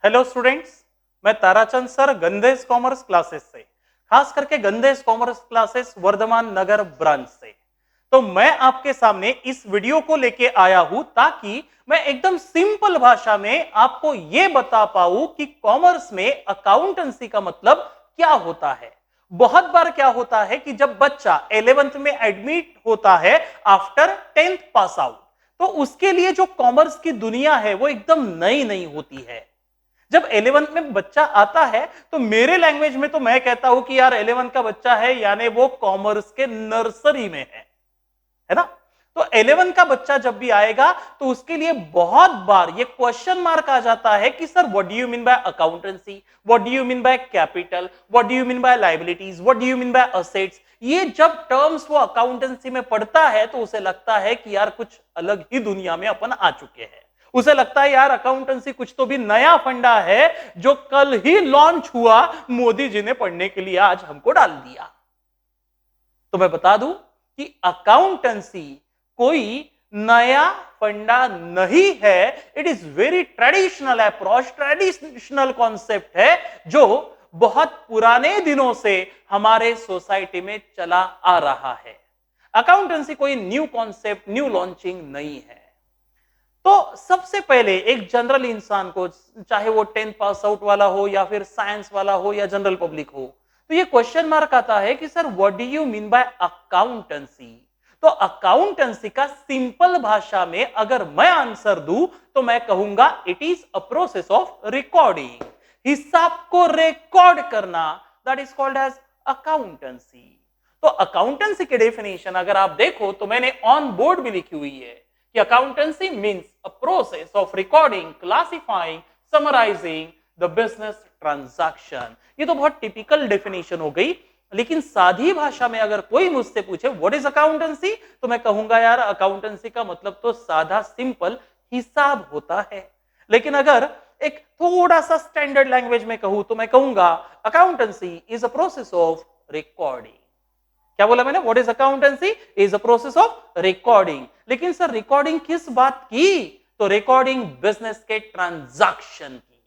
Hello students, मैं Tarachand sir गंधेश commerce classes से, खास करके गंधेश कॉमर्स क्लासेस वर्धमान नगर ब्रांच से। तो मैं आपके सामने इस वीडियो को लेके आया हूं ताकि मैं एकदम सिंपल भाषा में आपको यह बता पाऊं कि कॉमर्स में अकाउंटेंसी का मतलब क्या होता है। बहुत बार क्या होता है कि जब बच्चा 11th में एडमिट होता है आफ्टर 10th पास आउट, तो उसके लिए जो कॉमर्स की दुनिया है वो एकदम नई नई होती है। जब 11th में बच्चा आता है तो मेरे लैंग्वेज में तो मैं कहता हूं कि यार 11th का बच्चा है यानी वो कॉमर्स के नर्सरी में है ना। तो 11 का बच्चा जब भी आएगा तो उसके लिए बहुत बार ये क्वेश्चन मार्क आ जाता है कि sir what do you mean by accountancy, what do you mean by capital, what do you mean bye liabilities, what do you mean bye assets. ये जब टर्म्स वो अकाउंटेंसी में पढ़ता है तो उसे लगता है कि यार कुछ अलग ही दुनिया में अपन आ चुके हैं। उसे लगता है यार अकाउंटेंसी कुछ तो भी नया फंडा है जो कल ही लॉन्च हुआ, मोदी जी ने पढ़ने के लिए आज हमको डाल दिया। तो मैं बता दूं कि अकाउंटेंसी कोई नया फंडा नहीं है। It is very traditional approach, traditional concept है जो बहुत पुराने दिनों से हमारे सोसाइटी में चला आ रहा है। अकाउंटेंसी कोई न्यू कॉन्सेप्ट, न्यू लॉन्चिंग नहीं है। तो सबसे पहले एक जनरल इंसान को, चाहे वो 10th पास आउट वाला हो या फिर साइंस वाला हो या जनरल पब्लिक हो, तो ये क्वेश्चन मार्क आता है कि sir what do you mean by accountancy. तो अकाउंटेंसी का सिंपल भाषा में अगर मैं आंसर दूं तो मैं कहूंगा it is a process of recording. हिसाब को रिकॉर्ड करना, that is called as accountancy. तो अकाउंटेंसी की डेफिनेशन अगर आप देखो तो मैंने ऑन बोर्ड भी लिखी हुई है कि accountancy means a process of recording, classifying, summarising the business transaction. ये तो बहुत टिपिकल डेफिनेशन हो गई, लेकिन सादी भाषा में अगर कोई मुझसे पूछे व्हाट इज अकाउंटेंसी, तो मैं कहूंगा यार अकाउंटेंसी का मतलब तो सादा सिंपल हिसाब होता है। लेकिन अगर एक थोड़ा सा स्टैंडर्ड लैंग्वेज में कहूं तो मैं कहूंगा accountancy is a process of recording. क्या बोला मैंने? What is accountancy? Is a process of recording. लेकिन सर रिकॉर्डिंग किस बात की? तो रिकॉर्डिंग बिजनेस के ट्रांजैक्शन की।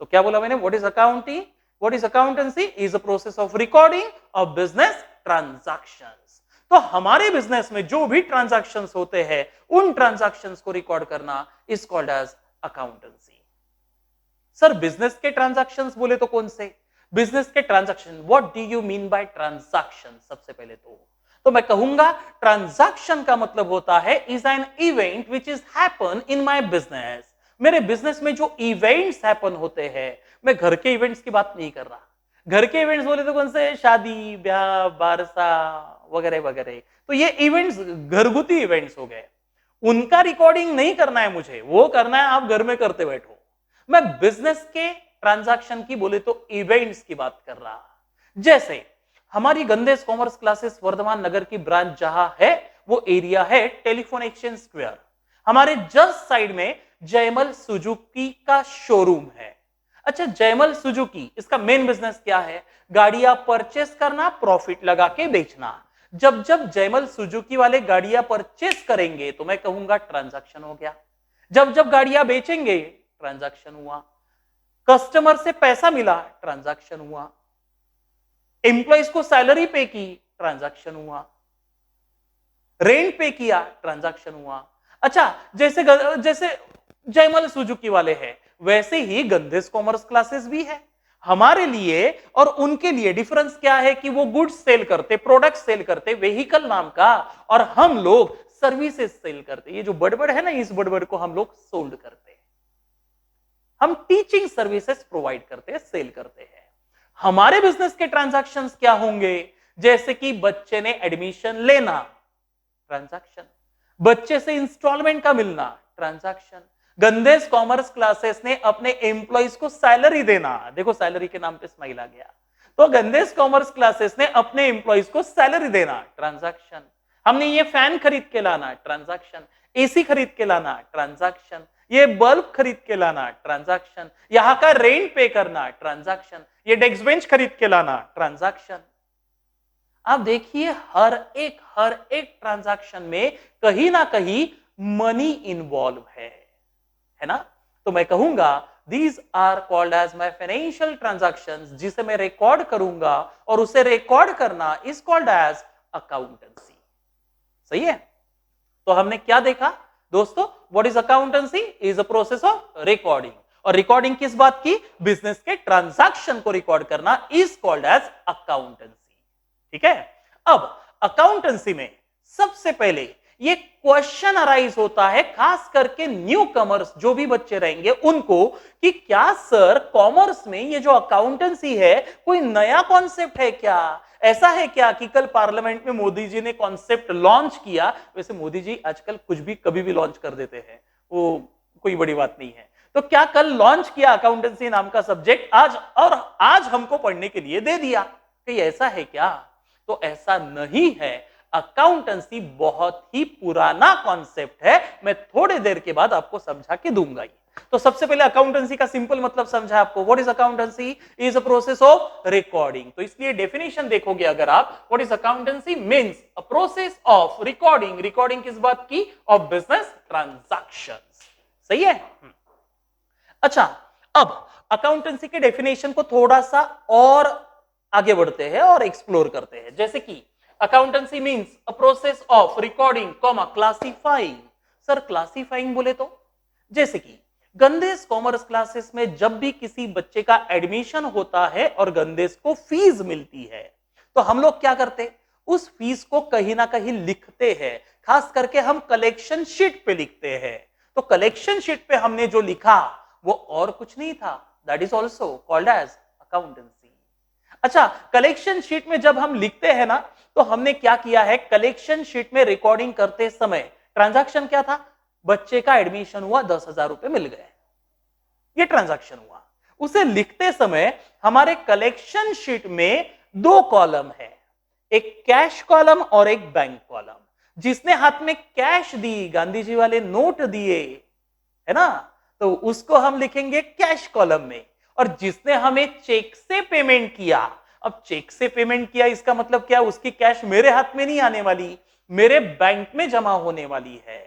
तो क्या बोला मैंने? What is accounting, what is accountancy? Is a process of recording of business transactions. तो हमारे बिजनेस में जो भी ट्रांजैक्शंस होते हैं उन ट्रांजैक्शंस को रिकॉर्ड करना is called as accountancy. Sir business के ट्रांजैक्शंस बोले तो कौन से? बिजनेस के transaction, what do you mean by transaction? सबसे पहले तो मैं कहूंगा ट्रांजैक्शन का मतलब होता है is an event which is happen in my business. मेरे बिजनेस में जो इवेंट्स हैपन होते हैं, मैं घर के इवेंट्स की बात नहीं कर रहा। घर के इवेंट्स बोले तो कौन से? शादी, ब्याह, बारसा वगैरह वगैरह। तो ये इवेंट्स घरगुती इवेंट्स हो गए, उनका रिकॉर्डिंग नहीं करना है मुझे, वो करना है आप घर में करते बैठो। मैं बिजनेस के ट्रांजैक्शन की बोले तो इवेंट्स की बात कर रहा। जैसे हमारी गंधेश कॉमर्स क्लासेस वर्धमान नगर की ब्रांच जहां है वो एरिया है टेलीफोन एक्सचेंज स्क्वायर। हमारे जस्ट साइड में जयमल सुजुकी का शोरूम है। अच्छा, जयमल सुजुकी इसका मेन बिजनेस क्या है? गाड़ियां परचेस करना, प्रॉफिट लगा के बेचना। जब जब जयमल सुजुकी वाले गाड़ियां परचेस करेंगे तो मैं कहूंगा ट्रांजैक्शन हो गया। जब जब गाड़ियां बेचेंगे ट्रांजैक्शन हुआ। कस्टमर से पैसा मिला, ट्रांजैक्शन हुआ। एम्प्लॉइज को सैलरी पे की, ट्रांजैक्शन हुआ। रेंट पे किया, ट्रांजैक्शन हुआ। अच्छा, जैसे जैसे जयमल सुजुकी वाले हैं वैसे ही गंधेश कॉमर्स क्लासेस भी है। हमारे लिए और उनके लिए डिफरेंस क्या है कि वो गुड्स सेल करते, प्रोडक्ट सेल करते व्हीकल नाम का, और हम लोग सर्विसेज सेल करते। ये जो बड़बड़ है ना, इस बड़बड़ को हम लोग सोल्ड करते हैं। हम टीचिंग सर्विसेज प्रोवाइड करते हैं, सेल करते हैं। हमारे बिजनेस के ट्रांजैक्शंस क्या होंगे? जैसे कि बच्चे ने एडमिशन लेना, ट्रांजैक्शन। बच्चे से इंस्टॉलमेंट का मिलना, ट्रांजैक्शन। गंधेश कॉमर्स क्लासेस ने अपने एम्प्लॉइज को सैलरी देना, देखो सैलरी के नाम पे स्माइल आ गया। तो गंधेश कॉमर्स क्लासेस ने अपने एम्प्लॉइज को सैलरी देना, ट्रांजैक्शन। हमने ये फैन खरीद के लाना, ट्रांजैक्शन। एसी खरीद के लाना, ट्रांजैक्शन। ये बल्ब खरीद के लाना, ट्रांजैक्शन। यहां का रेंट पे करना, ट्रांजैक्शन। ये डेस्क बेंच खरीद के लाना, ट्रांजैक्शन। आप देखिए हर एक ट्रांजैक्शन में कहीं ना कहीं मनी इन्वॉल्व है ना। तो मैं कहूंगा these are called as my financial transactions, जिसे मैं रिकॉर्ड करूंगा और उसे रिकॉर्ड करना इज कॉल्ड एज अकाउंटेंसी। सही है? तो हमने क्या देखा दोस्तों? What is accountancy? Is a process of recording. और रिकॉर्डिंग किस बात की? बिजनेस के ट्रांजैक्शन को रिकॉर्ड करना इज कॉल्ड एज अकाउंटेंसी। ठीक है? अब अकाउंटेंसी में सबसे पहले ये क्वेश्चन अराइज होता है, खास करके न्यू कमर्स जो भी बच्चे रहेंगे उनको, कि क्या सर कॉमर्स में ये जो अकाउंटेंसी है कोई नया कॉन्सेप्ट है क्या? ऐसा है क्या कि कल पार्लियामेंट में मोदी जी ने कॉन्सेप्ट लॉन्च किया? वैसे मोदी जी आजकल कुछ भी कभी भी लॉन्च कर देते हैं, वो कोई बड़ी बात नहीं है। तो क्या कल लॉन्च किया अकाउंटेंसी नाम का सब्जेक्ट आज, और आज हमको पढ़ने के लिए दे दिया? कि ऐसा है क्या? तो ऐसा नहीं है। अकाउंटेंसी बहुत ही पुराना कॉन्सेप्ट है, मैं थोड़ी देर के बाद आपको समझा के दूंगा। तो सबसे पहले अकाउंटेंसी का सिंपल मतलब समझा आपको। What is accountancy? Is a process of recording. तो इसलिए डेफिनेशन देखोगे अगर आप, what is accountancy? Means a process of recording. Recording किस बात की? Of business transactions. सही है? अच्छा, अब अकाउंटेंसी के डेफिनेशन को थोड़ा सा और आगे बढ़ते हैं और एक्सप्लोर करते हैं। जैसे कि accountancy means a process of recording comma classifying. Sir classifying बोले तो जैसे कि गंदेश कॉमर्स क्लासेस में जब भी किसी बच्चे का एडमिशन होता है और गंदेश को फीस मिलती है, तो हम लोग क्या करते? उस फीस को कहीं ना कहीं लिखते हैं, खास करके हम कलेक्शन शीट पे लिखते हैं। तो कलेक्शन शीट पे हमने जो लिखा वो और कुछ नहीं था, that is also called as accountancy. अच्छा, कलेक्शन शीट में जब हम लिखते हैं ना, तो हमने क्या किया है? कलेक्शन शीट में रिकॉर्डिंग करते समय ट्रांजैक्शन क्या था? बच्चे का एडमिशन हुआ, 10,000 रुपए मिल गए, ये ट्रांजैक्शन हुआ। उसे लिखते समय हमारे कलेक्शन शीट में दो कॉलम है, एक कैश कॉलम और एक बैंक कॉलम। जिसने हाथ में कैश दी, गांधी जी वाले नोट दिए, है ना, तो उसको हम लिखेंगे कैश कॉलम में। और जिसने हमें चेक से पेमेंट किया, अब चेक से पेमेंट किया इसका मतलब क्या? उसकी कैश मेरे हाथ में नहीं आने वाली, मेरे बैंक में जमा होने वाली है।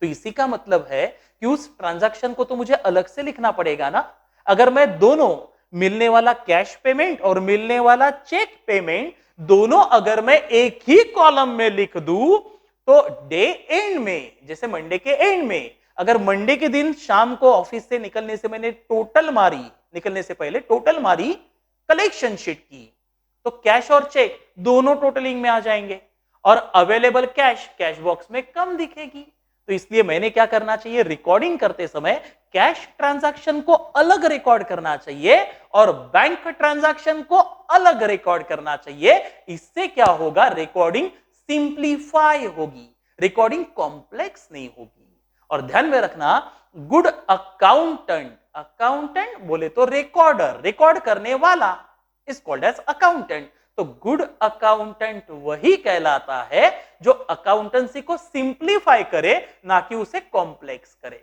तो इसी का मतलब है कि उस ट्रांजैक्शन को तो मुझे अलग से लिखना पड़ेगा ना। अगर मैं दोनों, मिलने वाला कैश पेमेंट और मिलने वाला चेक पेमेंट, दोनों अगर मैं एक ही कॉलम में लिख दूं, तो डे एंड में, जैसे मंडे के एंड में, अगर मंडे के दिन शाम को ऑफिस से निकलने से मैंने टोटल मारी, निकलने से पहले टोटल मारी कलेक्शन शीट की, तो कैश और चेक दोनों टोटलिंग में आ जाएंगे और अवेलेबल कैश कैश बॉक्स में कम दिखेगी। तो इसलिए मैंने क्या करना चाहिए? रिकॉर्डिंग करते समय कैश ट्रांजैक्शन को अलग रिकॉर्ड करना चाहिए और बैंक ट्रांजैक्शन को अलग रिकॉर्ड करना चाहिए। इससे क्या होगा? रिकॉर्डिंग सिंप्लीफाई होगी, रिकॉर्डिंग कॉम्प्लेक्स नहीं होगी। और ध्यान में रखना, गुड अकाउंटेंट, अकाउंटेंट बोले तो रिकॉर्डर, रिकॉर्ड करने वाला, इज कॉल्ड एज अकाउंटेंट। तो गुड अकाउंटेंट वही कहलाता है जो अकाउंटेंसी को सिंप्लीफाई करे, ना कि उसे कॉम्प्लेक्स करे।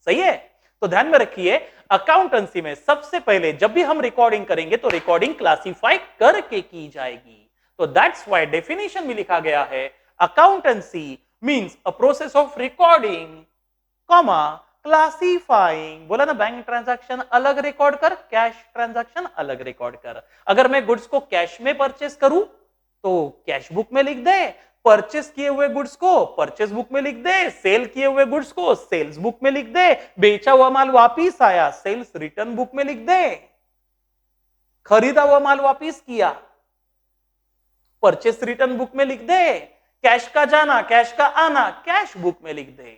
सही है? तो ध्यान में रखिए, अकाउंटेंसी में सबसे पहले जब भी हम रिकॉर्डिंग करेंगे तो रिकॉर्डिंग क्लासिफाई करके की जाएगी। तो दैट्स व्हाई डेफिनेशन में लिखा गया है, accountancy means a process of recording comma classifying. बोला ना, बैंक ट्रांजैक्शन अलग रिकॉर्ड कर, कैश ट्रांजैक्शन अलग रिकॉर्ड कर। अगर मैं गुड्स को कैश में परचेस करूं तो कैश बुक में लिख दे, परचेस किए हुए गुड्स को परचेस बुक में लिख दे, सेल किए हुए गुड्स को सेल्स बुक में लिख दे, बेचा हुआ माल वापिस आया सेल्स रिटर्न बुक में लिख दे, खरीदा हुआ माल वापिस किया परचेस रिटर्न बुक में लिख दे, कैश का जाना कैश का आना कैश बुक में लिख दे।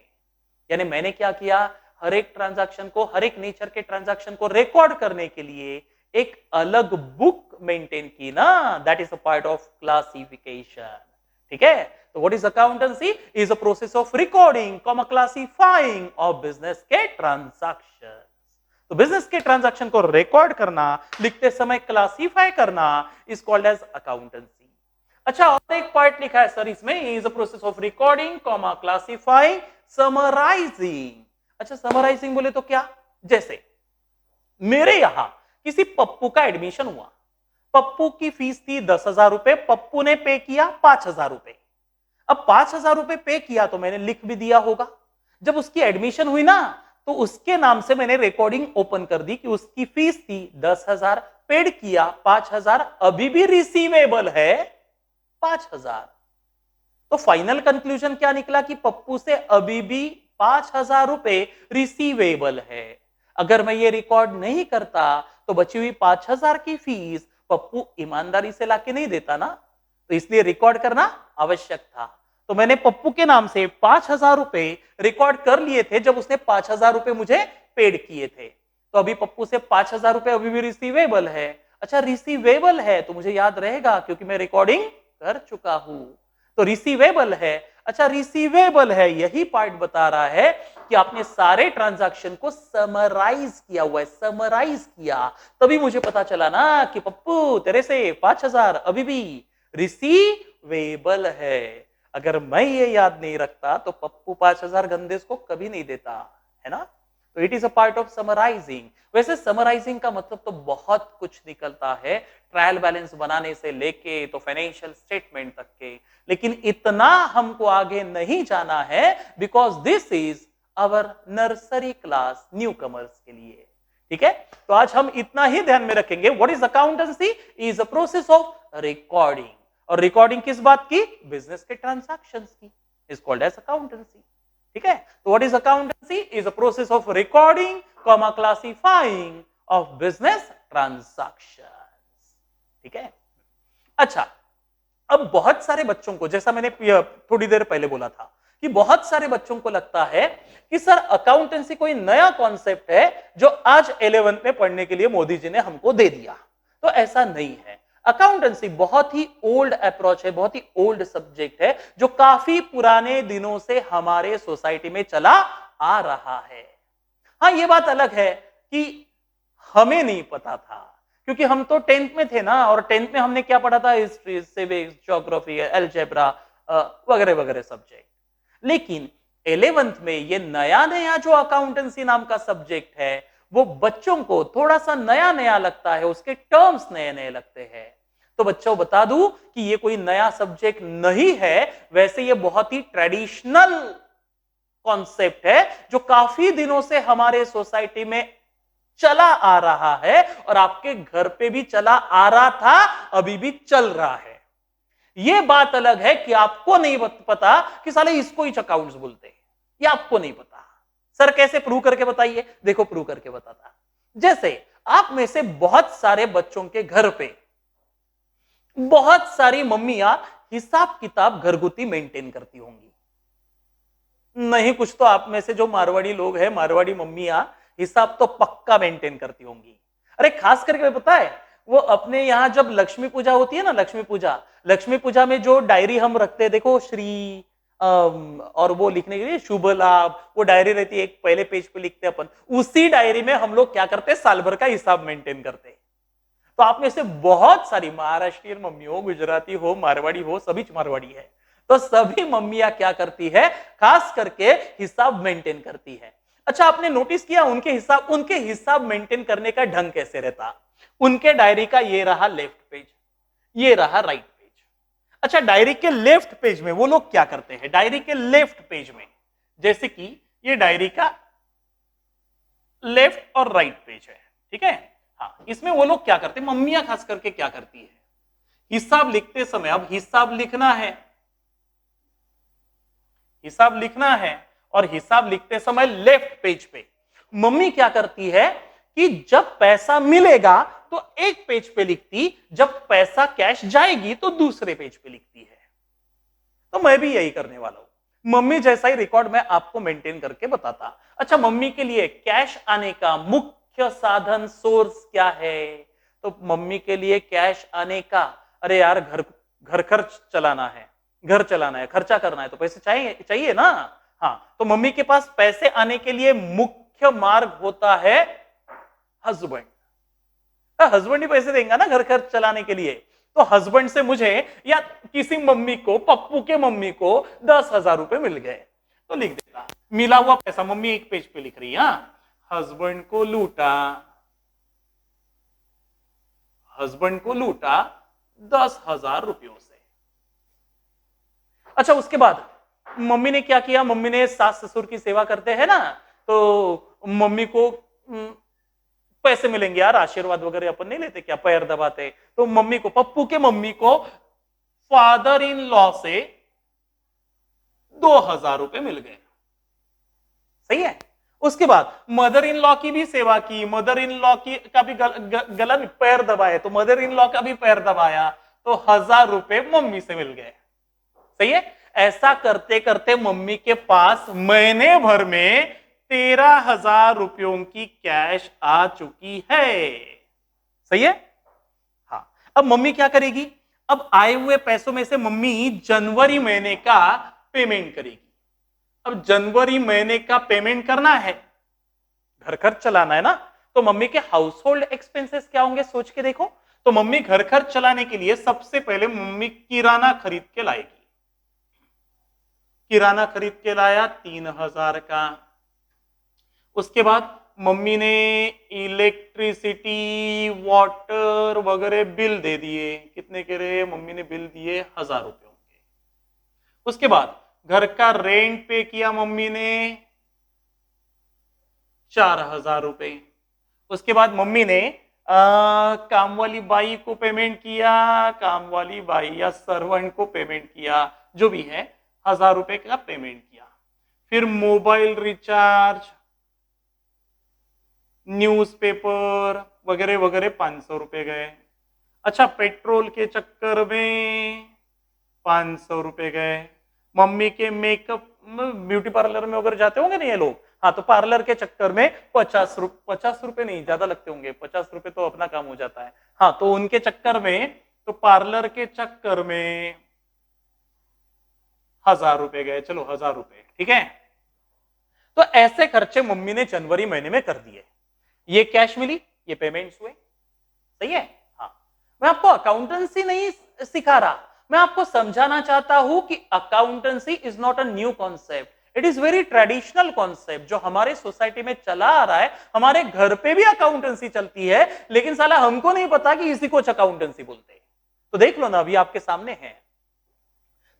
यानी मैंने क्या किया? हर एक ट्रांजैक्शन को, हर एक नेचर के ट्रांजैक्शन को रिकॉर्ड करने के लिए एक अलग बुक मेंटेन की ना, that is a part of classification. ठीक है? तो what is accountancy? Is a process of recording comma classifying of business के ट्रांजैक्शन। तो बिजनेस के ट्रांजैक्शन को रिकॉर्ड करना, लिखते समय क्लासिफाई करना इज कॉल्ड एज अकाउंटेंसी। अच्छा, और एक पार्ट लिखा है सर इसमें, is a process of recording comma classifying summarising. अच्छा, समराइजिंग बोले तो क्या? जैसे मेरे यहां किसी पप्पू का एडमिशन हुआ, पप्पू की फीस थी 10,000 रुपए, पप्पू ने पे किया 5,000 रुपए। अब 5,000 रुपए पे किया तो मैंने लिख भी दिया होगा। जब उसकी एडमिशन हुई ना, तो उसके नाम से मैंने रिकॉर्डिंग ओपन कर दी कि उसकी फीस थी 10,000, पेड किया 5,000, अभी भी रिसीवेबल है 5,000। तो फाइनल कंक्लूजन क्या निकला कि पप्पू से अभी भी 5,000 रुपए रिसीवेबल है। अगर मैं ये रिकॉर्ड नहीं करता तो बची हुई 5,000 की फीस पप्पू ईमानदारी से लाके नहीं देता ना, तो इसलिए रिकॉर्ड करना आवश्यक था। तो मैंने पप्पू के नाम से 5,000 रुपए रिकॉर्ड कर लिए थे जब उसने 5,000 रुपए मुझे पेड किए थे। तो अभी पप्पू से 5,000 रुपए अभी भी रिसीवेबल है। अच्छा, रिसीवेबल है तो मुझे याद रहेगा क्योंकि मैं रिकॉर्डिंग कर चुका हूं, तो रिसीवेबल है। अच्छा, रिसीवेबल है, यही पार्ट बता रहा है कि आपने सारे ट्रांजैक्शन को समराइज किया हुआ है, समराइज किया, तभी मुझे पता चला ना कि पप्पू तेरे से 5,000 अभी भी रिसीवेबल है। अगर मैं ये याद नहीं रखता तो पप्पू 5,000 गंदेश को कभी नहीं देता, है ना। तो it is a part of summarising. वैसे समराइजिंग का मतलब तो बहुत कुछ निकलता है, ट्रायल बैलेंस बनाने से लेके तो फाइनेंशियल स्टेटमेंट तक के, लेकिन इतना हमको आगे नहीं जाना है because this is our nursery class new commerce के लिए। ठीक है, तो आज हम इतना ही ध्यान में रखेंगे। What is accountancy? Is a process of recording. और रिकॉर्डिंग किस बात की? बिजनेस के ट्रांजैक्शंस की, इज कॉल्ड एज अकाउंटेंसी। ठीक है, तो what is accountancy? Is a process of recording comma classifying of business transactions. ठीक है। अच्छा, अब बहुत सारे बच्चों को, जैसा मैंने थोड़ी देर पहले बोला था कि बहुत सारे बच्चों को लगता है कि सर अकाउंटेंसी कोई नया कॉन्सेप्ट है जो आज 11th में पढ़ने के लिए मोदी जी ने हमको दे दिया। तो ऐसा नहीं है। अकाउंटेंसी बहुत ही ओल्ड अप्रोच है, बहुत ही ओल्ड सब्जेक्ट है जो काफी पुराने दिनों से हमारे सोसाइटी में चला आ रहा है। हाँ, ये बात अलग है कि हमें नहीं पता था क्योंकि हम तो 10th में थे ना, और 10th में हमने क्या पढ़ा था? हिस्ट्री, सिविक्स, ज्योग्राफी, अलजेब्रा वगैरह वगैरह सब्जेक्ट। लेकिन 11th में ये नया नया जो अकाउंटेंसी नाम का सब्जेक्ट है वो बच्चों को थोड़ा सा नया नया लगता है, उसके टर्म्स नए नए लगते हैं। तो बच्चों बता दूं कि ये कोई नया सब्जेक्ट नहीं है, वैसे ये बहुत ही ट्रेडिशनल कॉन्सेप्ट है जो काफी दिनों से हमारे सोसाइटी में चला आ रहा है, और आपके घर पे भी चला आ रहा था, अभी भी चल रहा है। यह बात अलग है कि आपको नहीं पता कि साले इसको ही अकाउंट्स बोलते हैं, ये आपको नहीं पता। सर कैसे? प्रूव करके बताइए। देखो प्रूव करके बताता। जैसे आप में से बहुत सारे बच्चों के घर पे बहुत सारी मम्मियां हिसाब किताब घरगुती मेंटेन करती होंगी। नहीं, कुछ तो आप में से जो मारवाड़ी लोग हैं, मारवाड़ी मम्मियां हिसाब तो पक्का मेंटेन करती होंगी। अरे खास करके पता है, वो अपने यहाँ जब लक्ष्मी पूजा होती है ना, लक्ष्मी पूजा में जो डायरी हम रखते हैं, देखो श्री और वो लिखने के लिए शुभ लाभ, वो डायरी रहती है, एक पहले पेज पे लिखते हैं अपन, उसी डायरी में हम लोग क्या करते हैं? साल भर का हिसाब मेंटेन करते हैं। तो आप में से बहुत सारी महाराष्ट्रियन मम्मी हो, गुजराती हो, मारवाड़ी हो, सभी मारवाड़ी है, तो सभी मम्मियां क्या करती है? खास करके हिसाब मेंटेन करती है। अच्छा, आपने नोटिस किया उनके हिसाब मेंटेन करने का ढंग कैसे रहता? उनके डायरी का ये रहा लेफ्ट पेज, ये रहा राइट पेज। अच्छा, डायरी के लेफ्ट पेज में वो लोग क्या करते हैं? डायरी के लेफ्ट पेज में, जैसे कि ये डायरी का लेफ्ट और राइट पेज है, ठीक है। हाँ, इसमें वो लोग क्या करते हैं? मम्मियां खास करके क्या करती है? हिसाब लिखते समय, अब हिसाब लिखना है, हिसाब लिखना है, और हिसाब लिखते समय लेफ्ट पेज पे मम्मी क्या करती है कि जब पैसा मिलेगा तो एक पेज पे लिखती, जब पैसा कैश जाएगी तो दूसरे पेज पे लिखती है। तो मैं भी यही करने वाला हूं, मम्मी जैसा ही रिकॉर्ड मैं आपको मेंटेन करके बताता। अच्छा, मम्मी के लिए कैश आने का मुख्य साधन, सोर्स क्या है? तो मम्मी के लिए कैश आने का, अरे यार घर घर खर्च चलाना है, घर चलाना है, खर्चा करना है, तो पैसे चाहिए चाहिए ना। हाँ, तो मम्मी के पास पैसे आने के लिए मुख्य मार्ग होता है हस्बैंड। हस्बैंड ही पैसे देंगे ना घर खर्च चलाने के लिए। तो हस्बैंड से मुझे या किसी मम्मी को, पप्पू के मम्मी को 10,000 रुपए मिल गए, तो लिख देगा मिला हुआ पैसा। मम्मी एक पेज पे लिख रही है, हस्बैंड को लूटा, हस्बैंड को लूटा 10,000 रुपयों से। अच्छा, उसके बाद मम्मी ने क्या किया? मम्मी ने सास ससुर की सेवा करते हैं ना, तो मम्मी को पैसे मिलेंगे यार, आशीर्वाद वगैरह अपन नहीं लेते क्या, पैर दबाते, तो मम्मी को, पप्पू के मम्मी को फादर इन लॉ से 2,000 रुपए मिल गए। सही है। उसके बाद मदर इन लॉ की भी सेवा की, मदर इन लॉ की का भी गला पैर दबाए, तो मदर इन लॉ का भी पैर दबाया, तो 1,000 रुपए मम्मी से मिल गए। सही है। ऐसा करते करते मम्मी के पास महीने भर में 13,000 रुपयों की कैश आ चुकी है। सही है। हाँ, अब मम्मी क्या करेगी, अब आए हुए पैसों में से मम्मी जनवरी महीने का पेमेंट करेगी। अब जनवरी महीने का पेमेंट करना है, घर खर्च चलाना है ना, तो मम्मी के हाउस होल्ड एक्सपेंसेस क्या होंगे सोच के देखो। तो मम्मी घर खर्च चलाने के लिए सबसे पहले मम्मी किराना खरीद के लाएगी। किराना खरीद के लाया 3,000 का। उसके बाद मम्मी ने इलेक्ट्रिसिटी वाटर वगैरह बिल दे दिए, कितने के रे, मम्मी ने बिल दिए 1,000 रुपयों के। उसके बाद घर का रेंट पे किया मम्मी ने 4,000 रुपए। उसके बाद मम्मी ने काम वाली बाई को पेमेंट किया, काम वाली बाई या सर्वेंट को पेमेंट किया, जो भी है 1,000 रुपए का पेमेंट किया। फिर मोबाइल रिचार्ज, न्यूज़पेपर वगैरह वगैरह 500 रुपए गए। अच्छा, पेट्रोल के चक्कर में 500 रुपए गए। मम्मी के मेकअप, ब्यूटी पार्लर में अगर जाते होंगे ना ये लोग, हाँ, तो पार्लर के चक्कर में 50 रुपए नहीं, ज्यादा लगते होंगे, 50 रुपए तो अपना काम हो जाता है। हाँ, तो उनके चक्कर में, तो पार्लर के चक्कर में 1,000 रुपए गए। चलो 1,000 रुपए, ठीक है। तो ऐसे खर्चे मम्मी ने जनवरी महीने में कर दिए। ये कैश मिली, ये पेमेंट्स हुए। सही है। हाँ, मैं आपको अकाउंटेंसी नहीं सिखा रहा, मैं आपको समझाना चाहता हूं कि accountancy is not a new concept, it is very traditional concept जो हमारे सोसाइटी में चला आ रहा है। हमारे घर पे भी अकाउंटेंसी चलती है, लेकिन साला हमको नहीं पता कि इसी को अकाउंटेंसी बोलते हैं। तो देख लो ना, अभी आपके सामने है।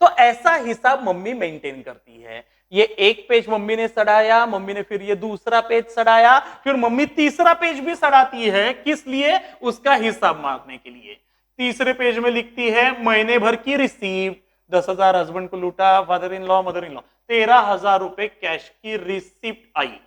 तो ऐसा हिसाब मम्मी मेंटेन करती है। ये एक पेज मम्मी ने सड़ाया, मम्मी ने फिर ये दूसरा पेज सड़ाया, फिर मम्मी तीसरा पेज भी सड़ाती है, किस लिए, उसका हिसाब मारने के लिए। तीसरे पेज में लिखती है महीने भर की रिसीव, 10,000 हस्बैंड को लूटा, father in law mother in law, 13,000 रुपए कैश की रिसिप्ट आई।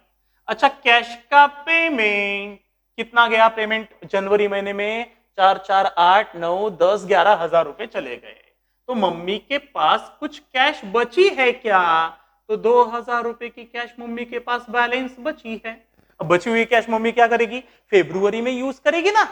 अच्छा, कैश का पेमेंट कितना गया, पेमेंट जनवरी महीने में 4 4 8 9 10 11,000 रुपए चले गए। तो मम्मी के पास कुछ कैश बची है क्या, तो 2,000 रुपए की कैश मम्मी के पास बैलेंस बची है। अब बची हुई कैश मम्मी क्या करेगी, फेब्रुवरी में यूज करेगी ना।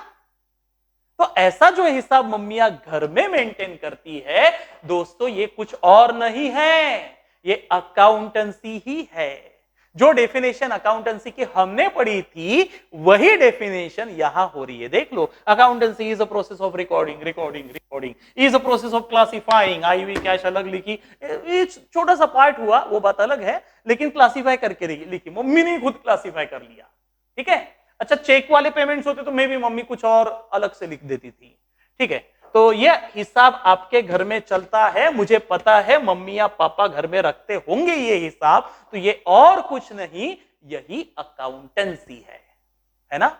तो ऐसा जो हिसाब मम्मियां घर में मेंटेन करती है दोस्तों, ये कुछ और नहीं है, ये अकाउंटेंसी ही है। जो डेफिनेशन अकाउंटेंसी की हमने पढ़ी थी, वही डेफिनेशन यहां हो रही है। देख लो, accountancy is a process of recording, recording recording is a process of classifying, आई हुई कैश अलग लिखी, छोटा सा पार्ट हुआ, वो बात अलग है, लेकिन क्लासिफाई करके लिखी, मम्मी ने खुद क्लासिफाई कर लिया। ठीक है। अच्छा, चेक वाले पेमेंट्स होते तो मे भी मम्मी कुछ और अलग से लिख देती थी। ठीक है। तो ये हिसाब आपके घर में चलता है, मुझे पता है मम्मी या पापा घर में रखते होंगे ये हिसाब, तो ये और कुछ नहीं, यही अकाउंटेंसी है ना।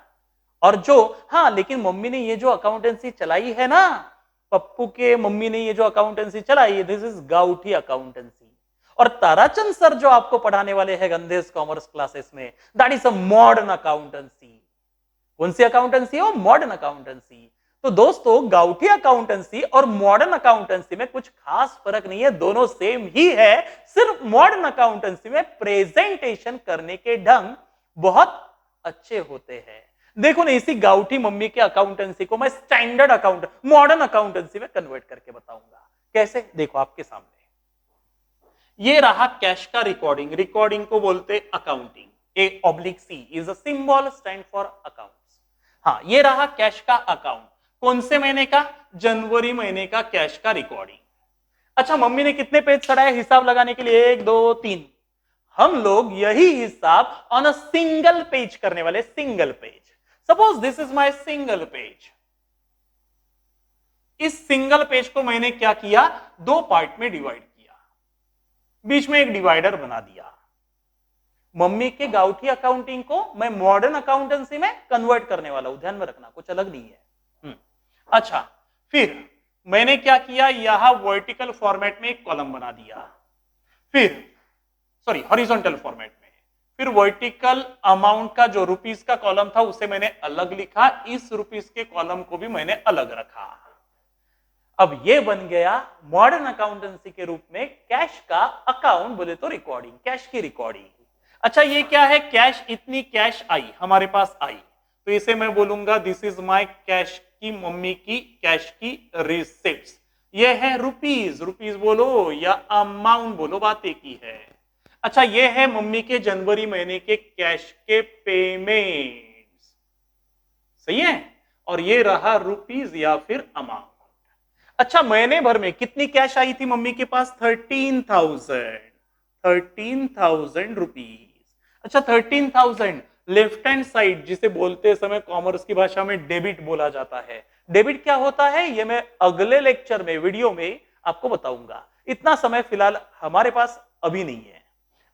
और जो, हाँ, लेकिन मम्मी ने ये जो अकाउंटेंसी चलाई है ना, पप्पू के मम्मी ने ये जो अकाउंटेंसी चलाई है, दिस इज गाउठी अकाउंटेंसी। और ताराचंद सर जो आपको पढ़ाने वाले हैं गंधेश कॉमर्स क्लासेस में, that is a modern accountancy. कौन सी अकाउंटेंसी है वो, मॉडर्न अकाउंटेंसी। तो दोस्तों, गाउठी अकाउंटेंसी और मॉडर्न अकाउंटेंसी में कुछ खास फर्क नहीं है, दोनों सेम ही है। सिर्फ मॉडर्न अकाउंटेंसी में प्रेजेंटेशन करने के ढंग बहुत अच्छे होते हैं। देखो ना, इसी गाउठी मम्मी के अकाउंटेंसी को मैं स्टैंडर्ड अकाउंट, मॉडर्न अकाउंटेंसी में कन्वर्ट करके बताऊंगा कैसे। देखो आपके सामने ये रहा कैश का रिकॉर्डिंग, रिकॉर्डिंग को बोलते accounting, A oblique C is a symbol stand for accounts. हाँ, ये रहा कैश का अकाउंट, कौन से महीने का, जनवरी महीने का कैश का रिकॉर्डिंग। अच्छा, मम्मी ने कितने पेज चढ़ाए हिसाब लगाने के लिए, 1 2 3। हम लोग यही हिसाब ऑन अ सिंगल पेज करने वाले, single page. Suppose this is my single page. इस सिंगल पेज को मैंने क्या किया, 2 पार्ट में डिवाइड किया, बीच में एक डिवाइडर बना दिया। मम्मी के गाउठी अकाउंटिंग को मैं मॉडर्न अकाउंटेंसी में कन्वर्ट करने वाला हूं, ध्यान में रखना, कुछ अलग नहीं है। अच्छा, फिर मैंने क्या किया, यहां वर्टिकल फॉर्मेट में एक कॉलम बना दिया, फिर सॉरी हॉरिजॉन्टल फॉर्मेट में, फिर वर्टिकल अमाउंट का जो रुपीस का कॉलम था उसे मैंने अलग लिखा, इस रुपीस के कॉलम को भी मैंने अलग रखा। अब ये बन गया मॉडर्न अकाउंटेंसी के रूप में कैश का अकाउंट, बोले तो रिकॉर्डिंग, कैश की रिकॉर्डिंग। अच्छा, ये क्या है, कैश, इतनी कैश आई हमारे पास आई, तो इसे मैं बोलूंगा दिस इज माय कैश की, मम्मी की कैश की रिसिप्ट्स। ये है रुपीज, रुपीज बोलो या अमाउंट बोलो, बात एक ही है। अच्छा, ये है मम्मी के जनवरी महीने के कैश के पेमेंट्स, सही है, और ये रहा रुपीज या फिर अमाउंट। अच्छा, महीने भर में कितनी कैश आई थी मम्मी के पास, 13,000 रुपीज। अच्छा, 13,000 लेफ्ट हैंड साइड जिसे बोलते समय कॉमर्स की भाषा में डेबिट बोला जाता है। डेबिट क्या होता है ये मैं अगले लेक्चर में, वीडियो में आपको बताऊंगा, इतना समय फिलहाल हमारे पास अभी नहीं है।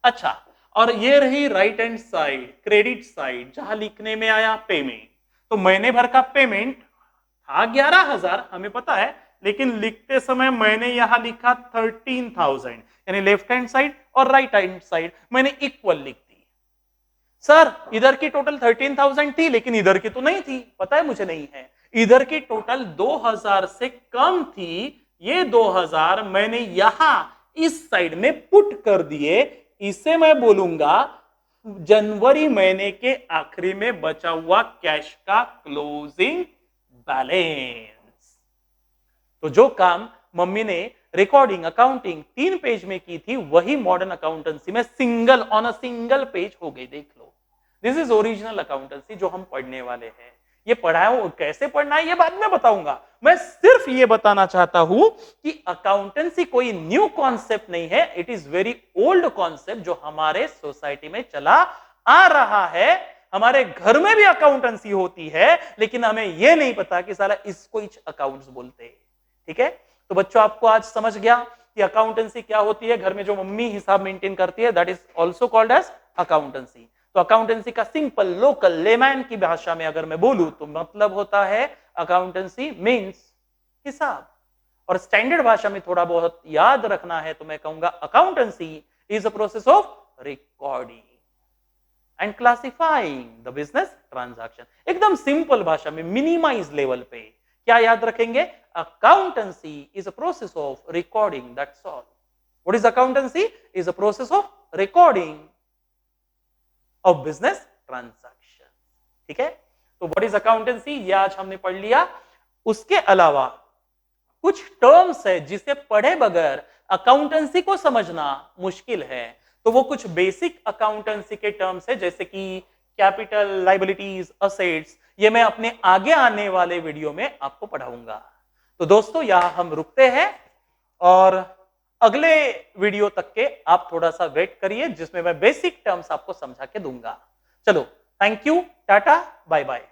अच्छा, और ये रही right hand side, credit side, जहां लिखने में आया पेमेंट। तो महीने भर का पेमेंट था 11,000, हमें पता है, लेकिन लिखते समय मैंने यहां लिखा 13,000, यानी लेफ्ट हैंड साइड और राइट हैंड साइड मैंने इक्वल लिख दी। सर, इधर की टोटल 13,000 थी लेकिन इधर की तो नहीं थी, पता है मुझे नहीं है, इधर की टोटल 2,000 से कम थी। ये 2,000 मैंने यहां इस साइड में पुट कर दिए, इसे मैं बोलूंगा जनवरी महीने के आखिरी में बचा हुआ कैश का क्लोजिंग बैलेंस। तो जो काम मम्मी ने रिकॉर्डिंग, अकाउंटिंग 3 पेज में की थी, वही मॉडर्न अकाउंटेंसी में single on a single page हो गई, देख लो। दिस इज ओरिजिनल अकाउंटेंसी जो हम पढ़ने वाले हैं। ये पढ़ाया कैसे पढ़ना है ये बाद में बताऊंगा, मैं सिर्फ ये बताना चाहता हूं कि अकाउंटेंसी कोई न्यू कॉन्सेप्ट नहीं है, it is very old concept जो हमारे सोसाइटी में चला आ रहा है। हमारे घर में भी अकाउंटेंसी होती है, लेकिन हमें यह नहीं पता कि साला इसको अकाउंट्स बोलते हैं। ठीक है, तो बच्चों आपको आज समझ गया कि अकाउंटेंसी क्या होती है, घर में जो मम्मी हिसाब मेंटेन करती है, that is also called as accountancy. तो अकाउंटेंसी का सिंपल लोकल लेमैन की भाषा में अगर मैं बोलूं तो मतलब होता है अकाउंटेंसी मींस हिसाब, और स्टैंडर्ड भाषा में थोड़ा बहुत याद रखना है तो मैं कहूंगा accountancy is a process of recording and classifying the business transaction. एकदम सिंपल भाषा में, मिनिमाइज लेवल पे क्या याद रखेंगे, accountancy is a process of recording, that's all. What is accountancy? Is a process of recording of business transaction. ठीक है, तो what is accountancy ये आज हमने पढ़ लिया। उसके अलावा कुछ टर्म्स है जिसे पढ़े बगैर अकाउंटेंसी को समझना मुश्किल है, तो वो कुछ बेसिक अकाउंटेंसी के टर्म्स है, जैसे कि कैपिटल, लाइबिलिटीज, असेट्स, ये मैं अपने आगे आने वाले वीडियो में आपको पढ़ाऊंगा। तो दोस्तों यहां हम रुकते हैं और अगले वीडियो तक के आप थोड़ा सा वेट करिए, जिसमें मैं बेसिक टर्म्स आपको समझा के दूंगा। चलो, thank you, tata, bye bye.